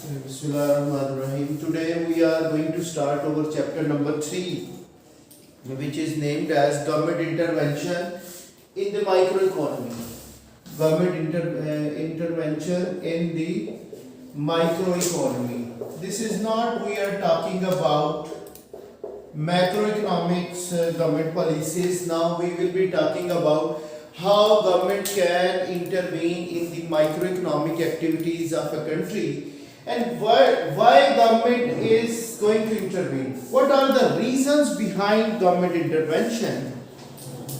Bismillahirrahmanirrahim. Today we are going to start our chapter number 3, which is named as Government Intervention in the Microeconomy. Intervention in the microeconomy. This is not we are talking about macroeconomics, government policies. Now we will be talking about how government can intervene in the microeconomic activities of a country and why government is going to intervene. What are the reasons behind government intervention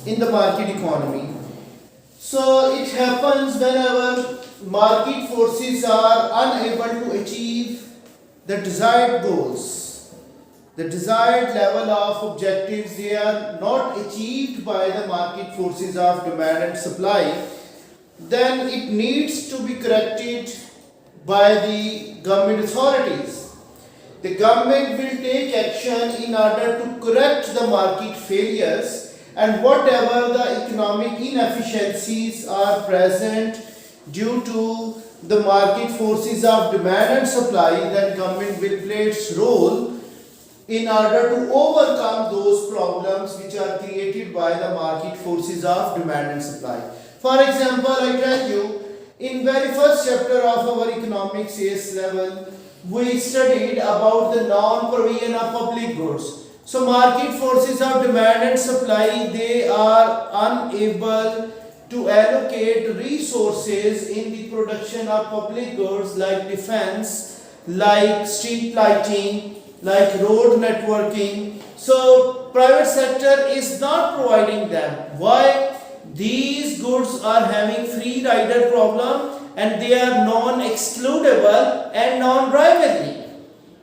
in the market economy? So it happens whenever market forces are unable to achieve the desired goals, the desired level of objectives, they are not achieved by the market forces of demand and supply, then it needs to be corrected by the government authorities. The government will take action in order to correct the market failures and whatever the economic inefficiencies are present due to the market forces of demand and supply, then government will play its role in order to overcome those problems which are created by the market forces of demand and supply. For example, I tell you, in very first chapter of our economics AS level, we studied about the non-provision of public goods. So market forces of demand and supply, they are unable to allocate resources in the production of public goods like defense, like street lighting, like road networking. So private sector is not providing them. Why? These goods are having free rider problem and they are non-excludable and non-rivalry.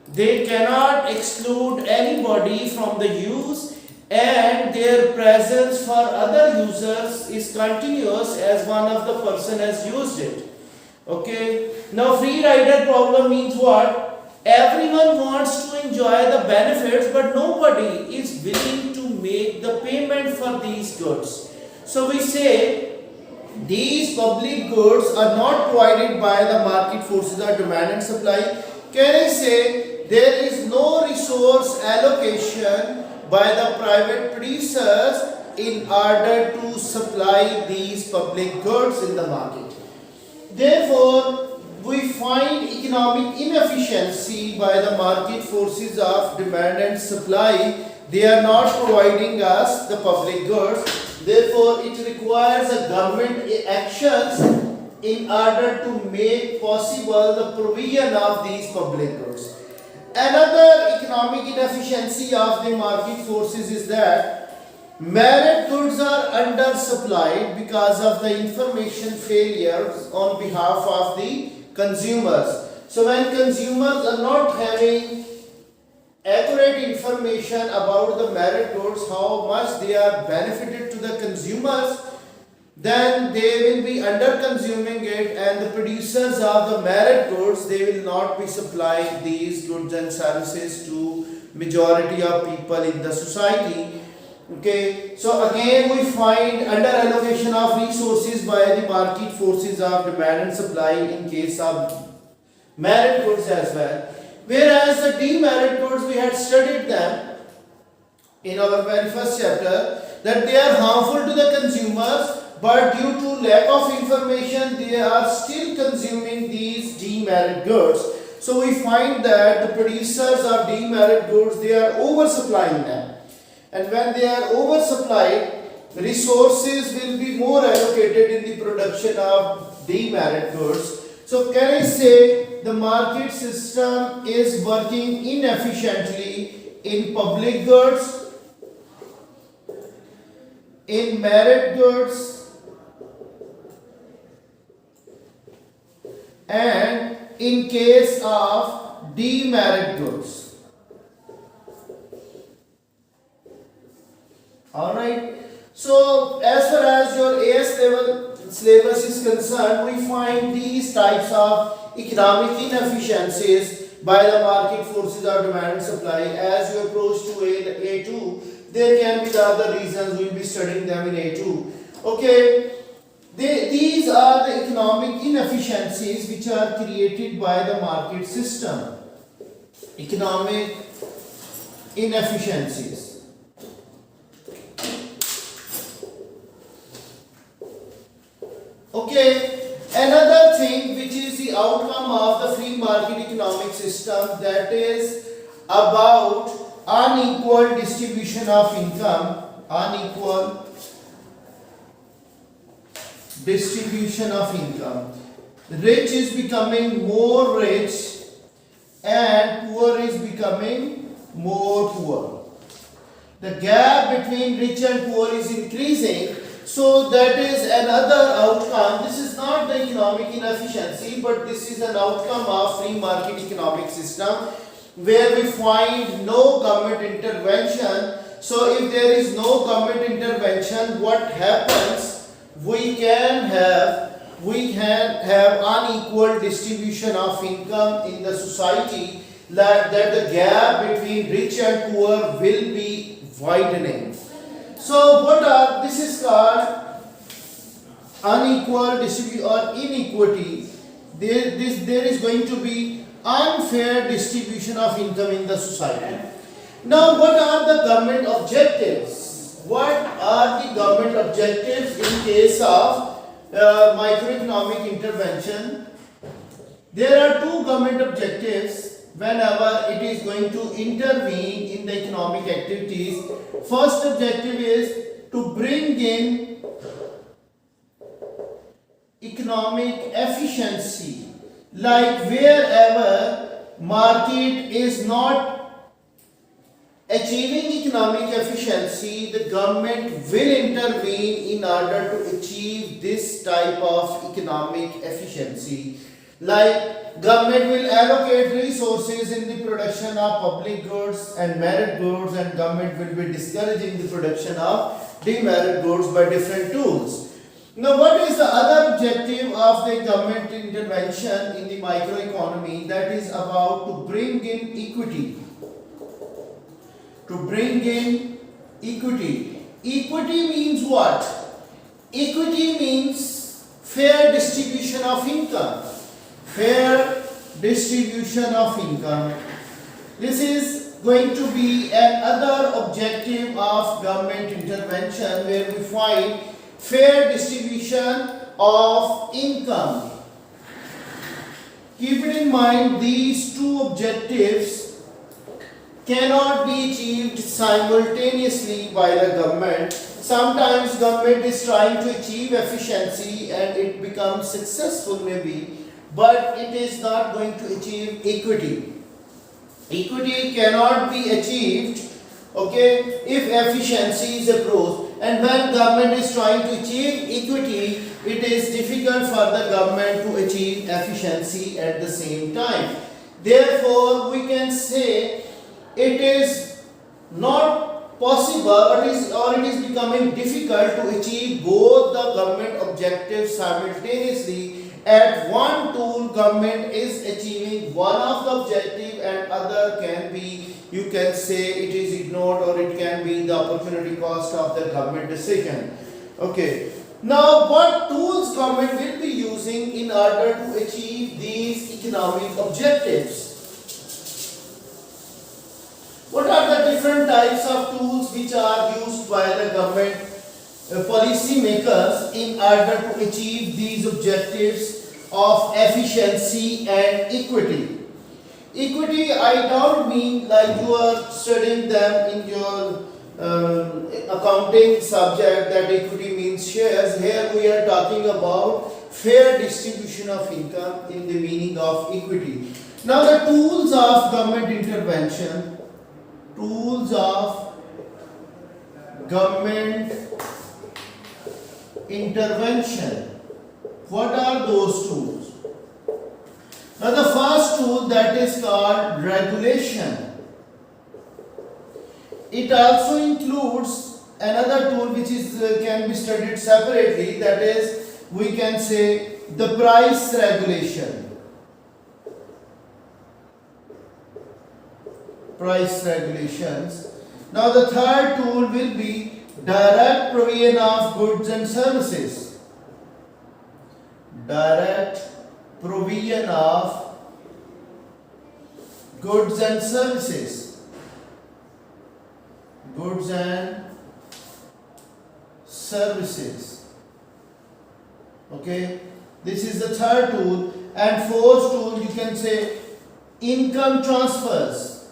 They cannot exclude anybody from the use and their presence for other users is continuous as one of the person has used it. Okay. Now free rider problem means what? Everyone wants to enjoy the benefits but nobody is willing to make the payment for these goods. So we say these public goods are not provided by the market forces of demand and supply. Can I say there is no resource allocation by the private producers in order to supply these public goods in the market. Therefore, we find economic inefficiency by the market forces of demand and supply. They are not providing us the public goods. Therefore, it requires a government actions in order to make possible the provision of these public goods. Another economic inefficiency of the market forces is that merit goods are undersupplied because of the information failures on behalf of the consumers. So when consumers are not having accurate information about the merit goods, how much they are benefited to the consumers, then they will be under consuming it and the producers of the merit goods, they will not be supplying these goods and services to majority of people in the society. Okay, so again we find under allocation of resources by the market forces of demand and supply in case of merit goods as well. Whereas the demerit goods, we had studied them in our very first chapter that they are harmful to the consumers, but due to lack of information they are still consuming these demerit goods. So we find that the producers of demerit goods, they are oversupplying them, and when they are oversupplied, resources will be more allocated in the production of demerit goods. So can I say the market system is working inefficiently in public goods, in merit goods, and in case of demerit goods. Alright. So as far as your AS level syllabus is concerned, we find these types of economic inefficiencies by the market forces of demand and supply. As you approach to A2, there can be the other reasons, we will be studying them in A2. Okay, these are the economic economic inefficiencies which are created by the market system. Economic inefficiencies. Okay, another thing which is the outcome of the free market economic system, that is about unequal distribution of income, unequal distribution of income. Rich is becoming more rich and poor is becoming more poor. The gap between rich and poor is increasing. So that is another outcome. This is not the economic inefficiency, but this is an outcome of free market economic system where we find no government intervention. So if there is no government intervention, what happens? We can have unequal distribution of income in the society, that the gap between rich and poor will be widening. So this is called unequal distribution or inequity. There is going to be unfair distribution of income in the society. Now what are the government objectives? What are the government objectives in case of microeconomic intervention? There are two government objectives whenever it is going to intervene in the economic activities. First objective is to bring in economic efficiency, like wherever market is not achieving economic efficiency, the government will intervene in order to achieve this type of economic efficiency. Like government will allocate resources in the production of public goods and merit goods, and government will be discouraging the production of demerit goods by different tools. Now what is the other objective of the government intervention in the microeconomy? That is about to bring in equity. To bring in equity. Equity means what? Equity means fair distribution of income. Fair distribution of income. This is going to be another objective of government intervention, where we find fair distribution of income. Keep it in mind, these two objectives cannot be achieved simultaneously by the government. Sometimes government is trying to achieve efficiency and it becomes successful maybe, but it is not going to achieve equity. Equity cannot be achieved, okay, if efficiency is approached. And when government is trying to achieve equity, it is difficult for the government to achieve efficiency at the same time. Therefore, we can say it is not possible, or it is becoming difficult to achieve both the government objectives simultaneously. At one tool, government is achieving one of the objective and other can be, you can say it is ignored, or it can be the opportunity cost of the government decision. Okay. Now what tools government will be using in order to achieve these economic objectives? What are the different types of tools which are used by the government policy makers in order to achieve these objectives of efficiency and equity? Equity, I don't mean like you are studying them in your accounting subject that equity means shares. Here we are talking about fair distribution of income in the meaning of equity. Now the tools of government intervention. Tools of government intervention. What are those tools? Now the first tool, that is called regulation. It also includes another tool which is can be studied separately, that is, we can say the price regulation. Price regulations. Now the third tool will be direct provision of goods and services. direct provision of goods and services. Goods and services. Okay, this is the third tool. And fourth tool, you can say income transfers.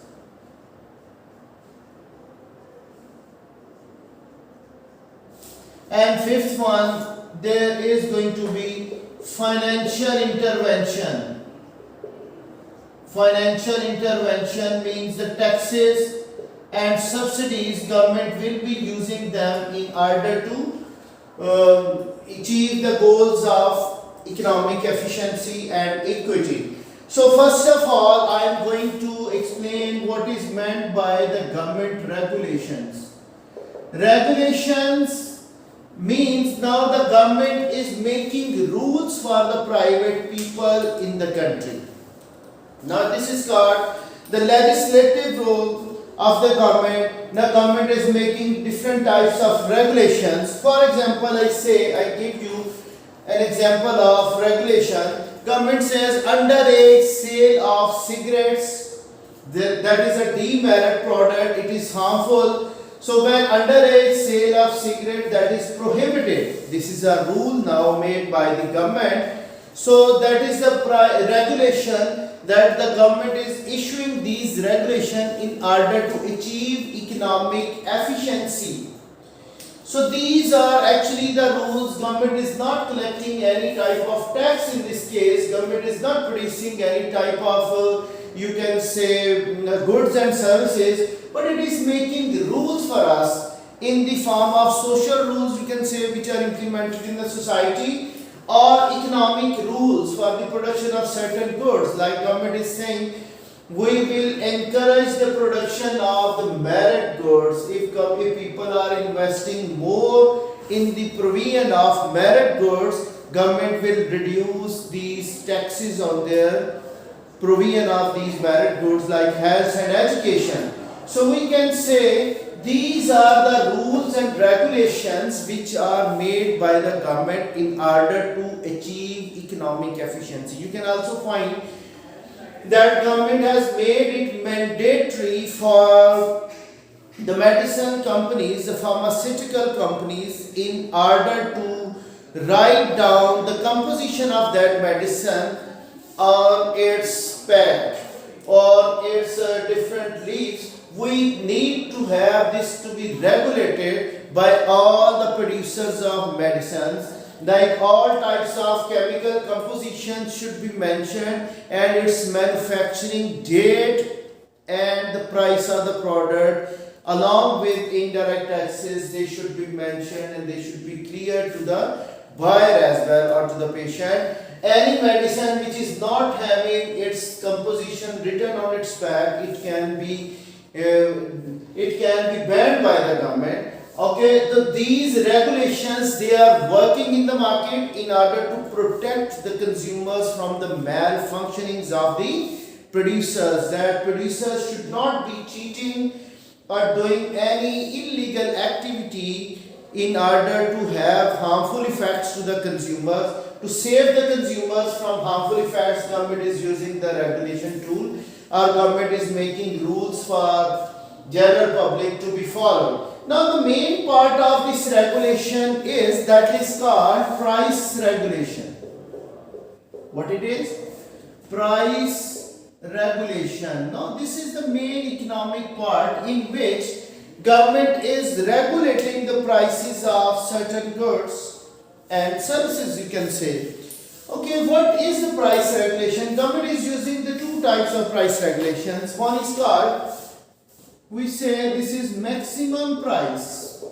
And fifth one, there is going to be financial intervention. Financial intervention means the taxes and subsidies, government will be using them in order to achieve the goals of economic efficiency and equity. So first of all, I am going to explain what is meant by the government regulations. Regulations means now the government is making rules for the private people in the country. Now this is called the legislative role of the government. Now government is making different types of regulations. For example, I give you an example of regulation. Government says underage sale of cigarettes, that is a demerit product, it is harmful. So when underage sale of cigarette, that is prohibited. This is a rule now made by the government. So that is the regulation that the government is issuing these regulations in order to achieve economic efficiency. So these are actually the rules. Government is not collecting any type of tax in this case. Government is not producing any type of you can say goods and services, but it is making rules for us in the form of social rules, we can say, which are implemented in the society, or economic rules for the production of certain goods. Like government is saying, we will encourage the production of the merit goods. If people are investing more in the provision of merit goods, government will reduce these taxes on their provision of these merit goods like health and education. So we can say these are the rules and regulations which are made by the government in order to achieve economic efficiency. You can also find that government has made it mandatory for the medicine companies, the pharmaceutical companies, in order to write down the composition of that medicine on its pack or its different leaves. We need to have this to be regulated by all the producers of medicines. Like all types of chemical composition should be mentioned, and its manufacturing date and the price of the product, along with indirect taxes, they should be mentioned and they should be clear to the buyer as well or to the patient. Any medicine which is not having its composition written on its pack, it can be banned by the government. Okay, so these regulations, they are working in the market in order to protect the consumers from the malfunctionings of the producers. That producers should not be cheating or doing any illegal activity in order to have harmful effects to the consumers. To save the consumers from harmful effects, government is using the regulation tool. Our government is making rules for general public to be followed. Now the main part of this regulation is called price regulation. What it is? Price regulation. Now this is the main economic part in which government is regulating the prices of certain goods and services, you can say. Okay, what is the price regulation? Government is using the two types of price regulations. One is called, we say this is maximum price,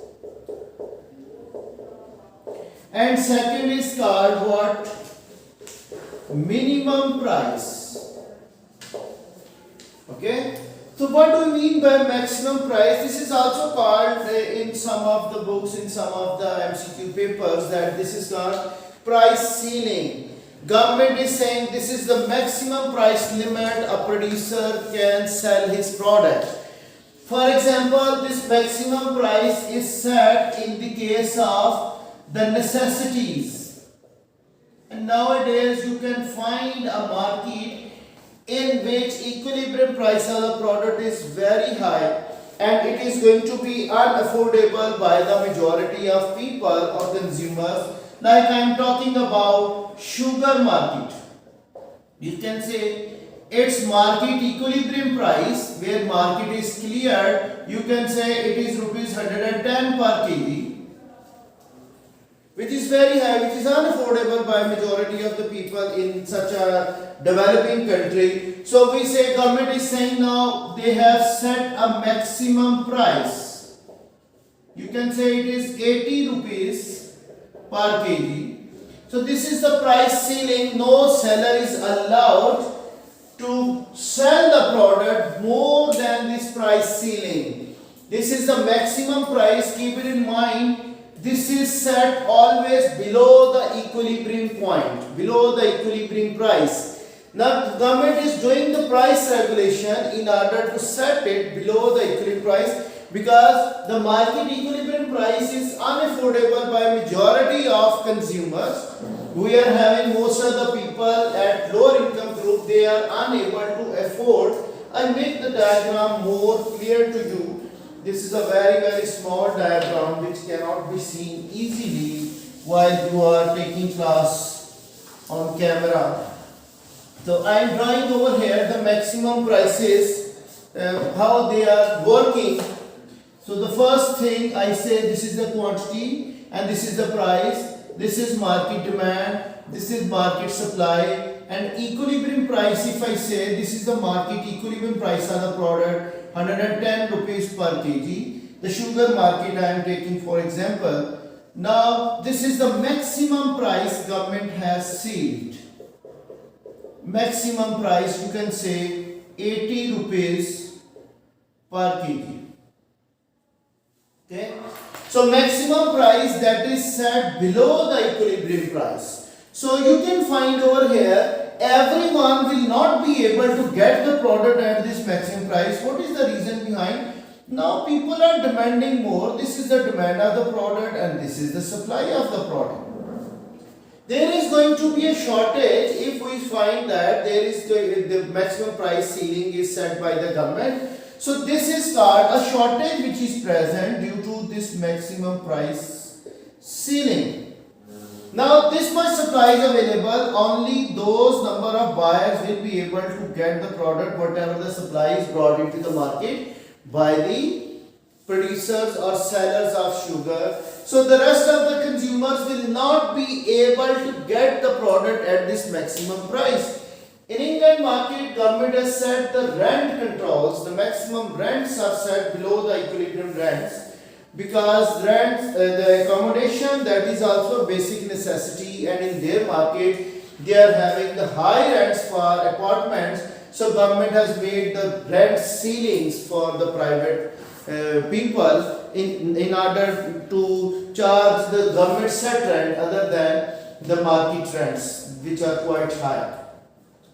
and second is called what? Minimum price. Okay, so what do we mean by maximum price? This is also called in some of the books, in some of the MCQ papers, that this is called price ceiling. Government is saying this is the maximum price limit a producer can sell his product. For example, this maximum price is set in the case of the necessities. And nowadays you can find a market in which equilibrium price of the product is very high and it is going to be unaffordable by the majority of people or consumers. Like I am talking about sugar market. You can say its market equilibrium price, where market is cleared, you can say it is rupees 110 per kg, which is very high, which is unaffordable by majority of the people in such a developing country. So we say government is saying now they have set a maximum price. You can say it is 80 rupees per kg. So this is the price ceiling. No seller is allowed to sell the product more than this price ceiling. This is the maximum price. Keep it in mind. This is set always below the equilibrium point, below the equilibrium price. Now the government is doing the price regulation in order to set it below the equilibrium price, because the market equilibrium price is unaffordable by majority of consumers. We are having most of the people at lower income group, they are unable to afford. I make the diagram more clear to you. This is a very small diagram which cannot be seen easily while you are taking class on camera. So I am drawing over here the maximum prices, how they are working. So the first thing I say, this is the quantity and this is the price. This is market demand, this is market supply, and equilibrium price, if I say this is the market equilibrium price of the product, 110 rupees per kg. The sugar market I am taking for example. Now this is the maximum price government has sealed. Maximum price you can say 80 rupees per kg. Okay. So maximum price that is set below the equilibrium price. So you can find over here, everyone will not be able to get the product at this maximum price. What is the reason behind? Now people are demanding more. This is the demand of the product and this is the supply of the product. There is going to be a shortage if we find that there is the maximum price ceiling is set by the government. So this is called a shortage which is present due to this maximum price ceiling. Now this much supply is available, only those number of buyers will be able to get the product whatever the supply is brought into the market by the producers or sellers of sugar. So the rest of the consumers will not be able to get the product at this maximum price. In Indian market, government has set the rent controls. The maximum rents are set below the equilibrium rents, because rents, the accommodation, that is also a basic necessity, and in their market they are having the high rents for apartments. So government has made the rent ceilings for the private people in order to charge the government set rent other than the market rents, which are quite high.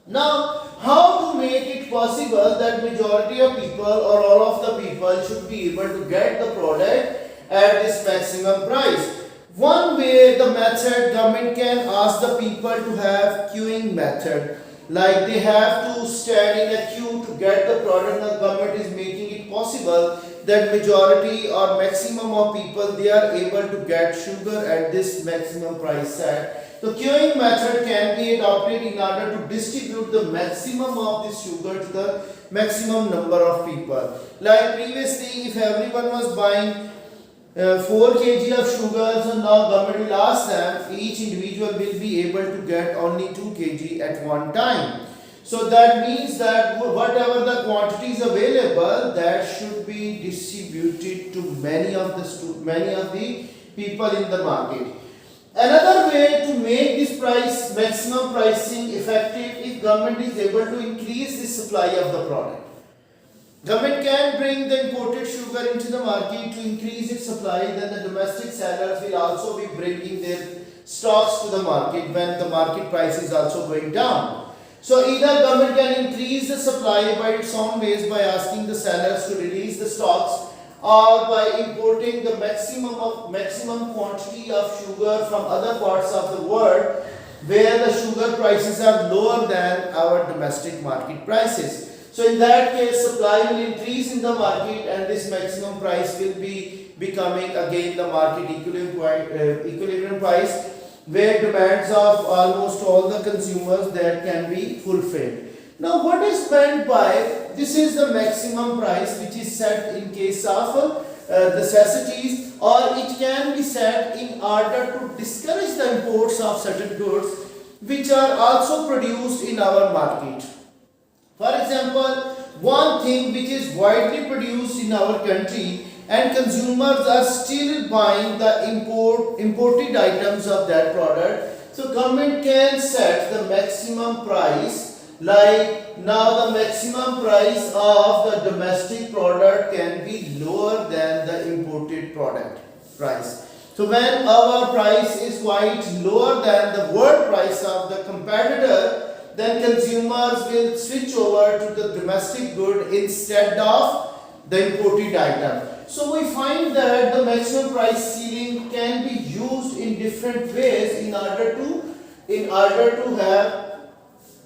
Now, how to make it possible that majority of people or all of the people should be able to get the product at this maximum price? One way, the method, government can ask the people to have queuing method. Like they have to stand in a queue to get the product. The government is making it possible that majority or maximum of people, they are able to get sugar at this maximum price set. The queuing method can be adopted in order to distribute the maximum of this sugar to the maximum number of people. Like previously, if everyone was buying 4 kg of sugar, so now government will ask them, each individual will be able to get only 2 kg at one time. So that means that whatever the quantity is available, that should be distributed to many of the people in the market. Another way to make this maximum pricing effective, if government is able to increase the supply of the product. Government can bring the imported sugar into the market to increase its supply, then the domestic sellers will also be bringing their stocks to the market when the market price is also going down. So either government can increase the supply by its own ways by asking the sellers to release the stocks, or by importing the maximum quantity of sugar from other parts of the world where the sugar prices are lower than our domestic market prices. So in that case, supply will increase in the market and this maximum price will be becoming again the market equilibrium price, where demands of almost all the consumers that can be fulfilled. Now what is meant by this is the maximum price which is set in case of necessities, or it can be set in order to discourage the imports of certain goods which are also produced in our market. For example, one thing which is widely produced in our country and consumers are still buying the imported items of that product. So government can set the maximum price, like now the maximum price of the domestic product can be lower than the imported product price. So when our price is quite lower than the world price of the competitor, then consumers will switch over to the domestic good instead of the imported item. So we find that the maximum price ceiling can be used in different ways in order to have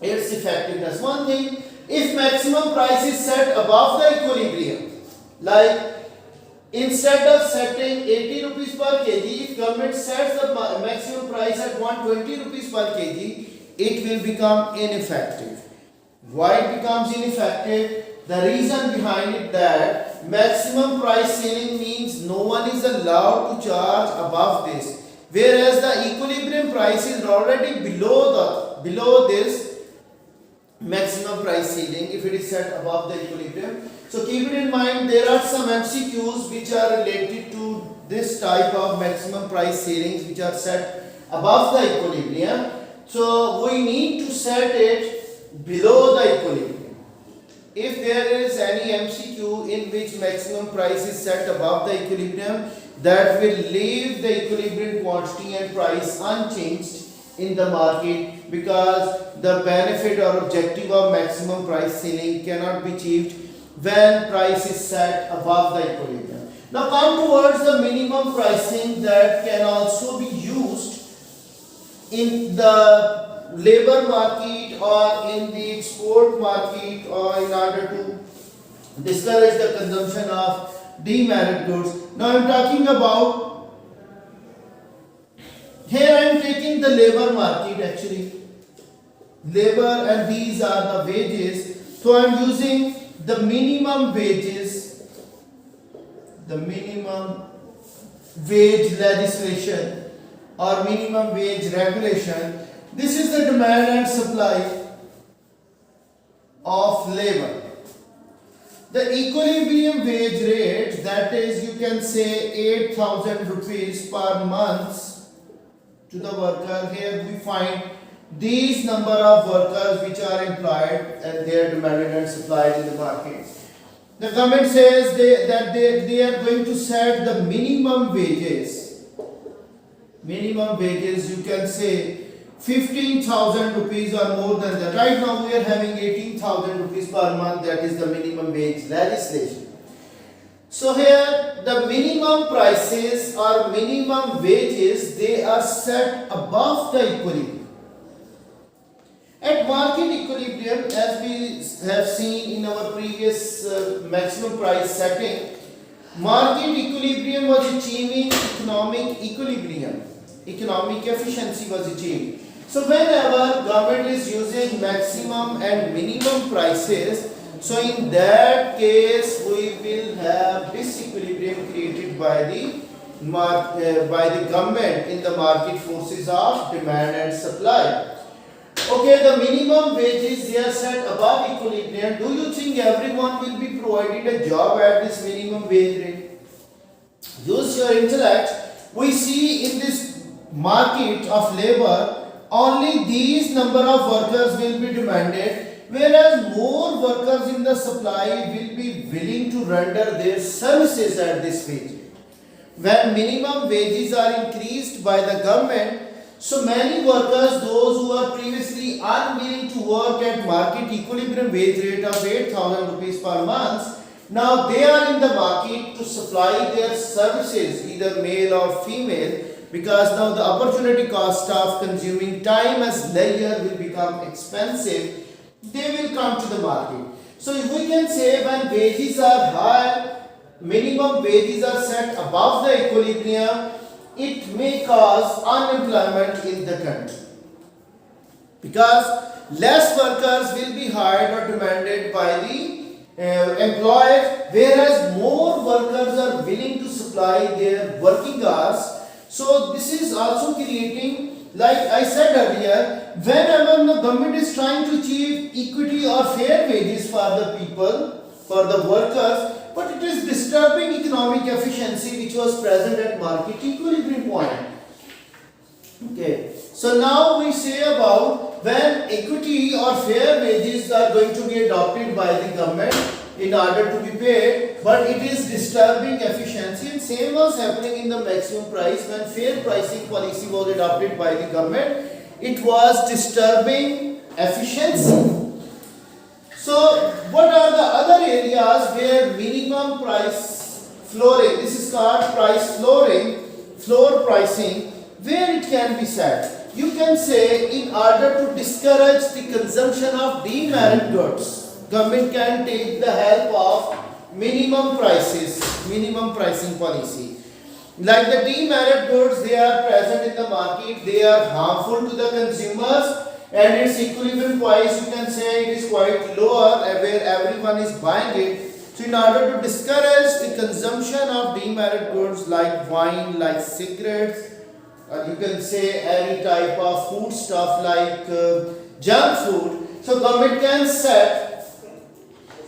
its effectiveness. One thing, if maximum price is set above the equilibrium, like instead of setting 80 rupees per kg, if government sets the maximum price at 120 rupees per kg, it will become ineffective. Why it becomes ineffective? The reason behind it that maximum price ceiling means no one is allowed to charge above this, whereas the equilibrium price is already below this maximum price ceiling if it is set above the equilibrium. So keep it in mind, there are some MCQs which are related to this type of maximum price ceilings which are set above the equilibrium. So we need to set it below the equilibrium. If there is any MCQ in which maximum price is set above the equilibrium, that will leave the equilibrium quantity and price unchanged in the market, because the benefit or objective of maximum price ceiling cannot be achieved when price is set above the equilibrium. Now come towards the minimum pricing that can also be used in the labor market or in the export market, or in order to discourage the consumption of demerit goods. Now I am talking about, here I am taking the labor market actually, labor, and these are the wages. So I am using the minimum wages, the minimum wage legislation or minimum wage regulation. This is the demand and supply of labor. The equilibrium wage rate, that is, you can say 8,000 rupees per month to the worker. Here we find these number of workers which are employed and they are demanded and supplied in the market. The government says that they are going to set the minimum wages. Minimum wages, you can say 15,000 rupees or more than that. Right now we are having 18,000 rupees per month, that is the minimum wage legislation. So here the minimum prices or minimum wages, they are set above the equilibrium. At market equilibrium, as we have seen in our previous maximum price setting, market equilibrium was achieving economic equilibrium. Economic efficiency was achieved. So whenever government is using maximum and minimum prices, so in that case we will have disequilibrium created by the government in the market forces of demand and supply. Okay, the minimum wages, they are set above equilibrium. Do you think everyone will be provided a job at this minimum wage rate? Use your intellect. We see in this market of labor, only these number of workers will be demanded, whereas more workers in the supply will be willing to render their services at this wage. When minimum wages are increased by the government, so many workers, those who are previously unwilling to work at market equilibrium wage rate of 8,000 rupees per month, now they are in the market to supply their services, either male or female, because now the opportunity cost of consuming time as labor will become expensive, they will come to the market. So if we can say when wages are high, minimum wages are set above the equilibrium, it may cause unemployment in the country, because less workers will be hired or demanded by the employers, whereas more workers are willing to supply their working hours. So this is also creating, like I said earlier, whenever the government is trying to achieve equity or fair wages for the people, for the workers, but it is disturbing economic efficiency which was present at market equilibrium point. Okay, so now we say about when equity or fair wages are going to be adopted by the government in order to be paid, but it is disturbing efficiency, and same was happening in the maximum price when fair pricing policy was adopted by the government. It was disturbing efficiency. So what are the other areas where minimum price flooring, this is called price flooring, floor pricing, where it can be set? You can say in order to discourage the consumption of demerit goods, government can take the help of minimum prices, minimum pricing policy. Like the demerit goods, they are present in the market, they are harmful to the consumers, and its equilibrium price, you can say it is quite lower where everyone is buying it. So in order to discourage the consumption of demerit goods like wine, like cigarettes, you can say any type of food stuff like junk food, so government can set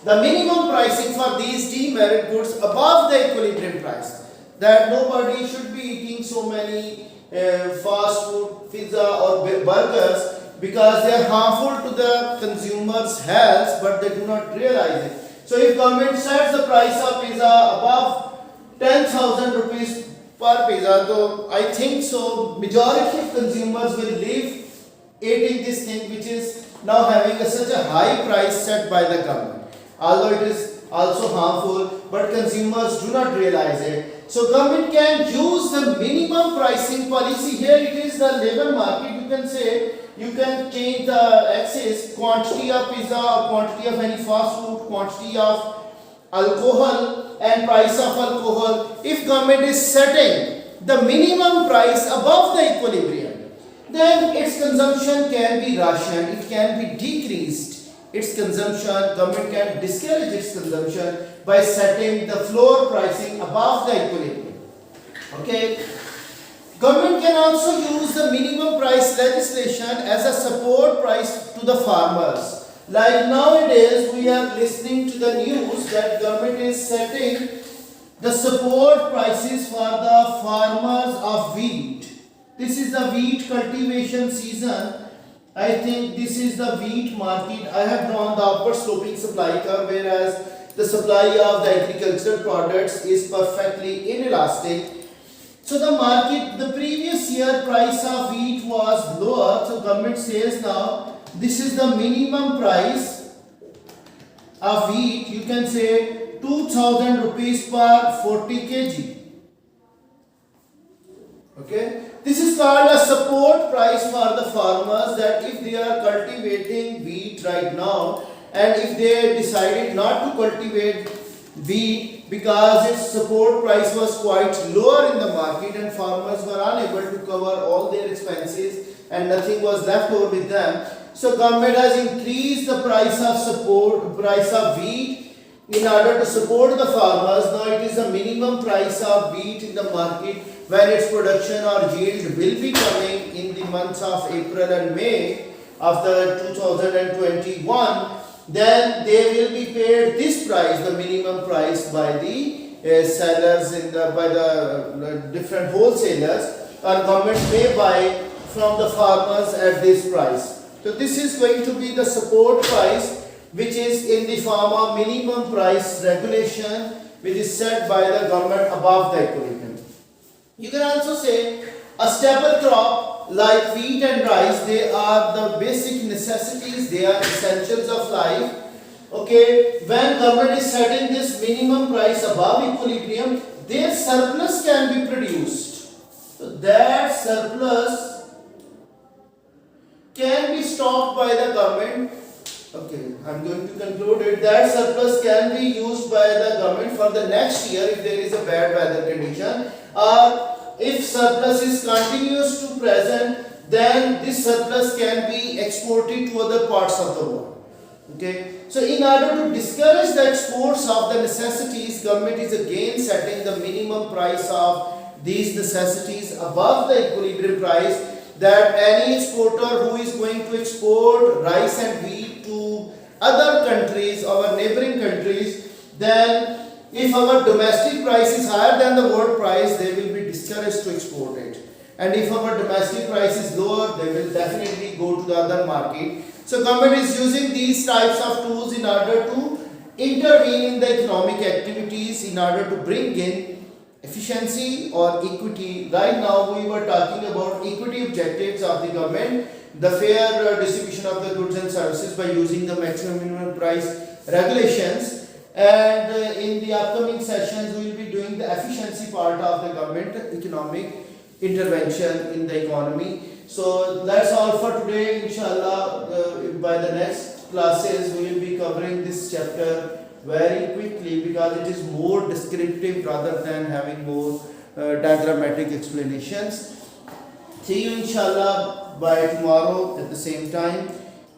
the minimum pricing for these demerit goods above the equilibrium price, that nobody should be eating so many fast food, pizza or burgers, because they are harmful to the consumer's health, but they do not realize it. So if government sets the price of pizza above 10,000 rupees per pizza, so I think so majority of consumers will leave eating this thing which is now having such a high price set by the government. Although it is also harmful, but consumers do not realize it. So government can use the minimum pricing policy. Here it is the labor market. You can say you can change the excess quantity of pizza or quantity of any fast food, quantity of alcohol and price of alcohol. If government is setting the minimum price above the equilibrium, then its consumption can be rationed, it can be decreased. Its consumption, government can discourage its consumption by setting the floor pricing above the equilibrium. Okay. Government can also use the minimum price legislation as a support price to the farmers. Like nowadays we are listening to the news that government is setting the support prices for the farmers of wheat. This is the wheat cultivation season. I think this is the wheat market. I have drawn the upward sloping supply curve, whereas the supply of the agricultural products is perfectly inelastic. So the market, the previous year price of wheat was lower. So government says now this is the minimum price of wheat. You can say 2,000 rupees per 40 kg. Okay. This is called a support price for the farmers, that if they are cultivating wheat right now and if they decided not to cultivate wheat because its support price was quite lower in the market and farmers were unable to cover all their expenses and nothing was left over with them. So government has increased the price of wheat in order to support the farmers. Now it is the minimum price of wheat in the market when its production or yield will be coming in the months of April and May of the 2021. Then they will be paid this price, the minimum price, by the sellers by the different wholesalers, or government may buy from the farmers at this price. So this is going to be the support price, which is in the form of minimum price regulation, which is set by the government above the equilibrium. You can also say a staple crop like wheat and rice, they are the basic necessities, they are essentials of life. Okay, when government is setting this minimum price above equilibrium, their surplus can be produced. So that surplus can be stopped by the government. Okay, I'm going to conclude it. That surplus can be used by the government for the next year if there is a bad weather condition, or if surplus is continuous to present, then this surplus can be exported to other parts of the world. Okay, so in order to discourage the exports of the necessities, government is again setting the minimum price of these necessities above the equilibrium price, that any exporter who is going to export rice and wheat to other countries, our neighboring countries, then if our domestic price is higher than the world price, they will be discouraged to export it. And if our domestic price is lower, they will definitely go to the other market. So government is using these types of tools in order to intervene in the economic activities, in order to bring in efficiency or equity. Right now we were talking about equity objectives of the government, the fair distribution of the goods and services by using the maximum minimum price regulations, and in the upcoming sessions we will be doing the efficiency part of the government economic intervention in the economy. So that's all for today. Inshallah, by the next classes we will be covering this chapter very quickly, because it is more descriptive rather than having more diagrammatic explanations. See you inshallah by tomorrow at the same time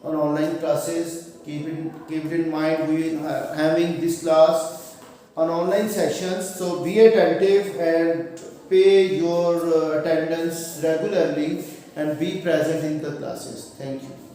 on online classes. Keep it in mind, we are having this class on online sessions, so be attentive and pay your attendance regularly and be present in the classes. Thank you.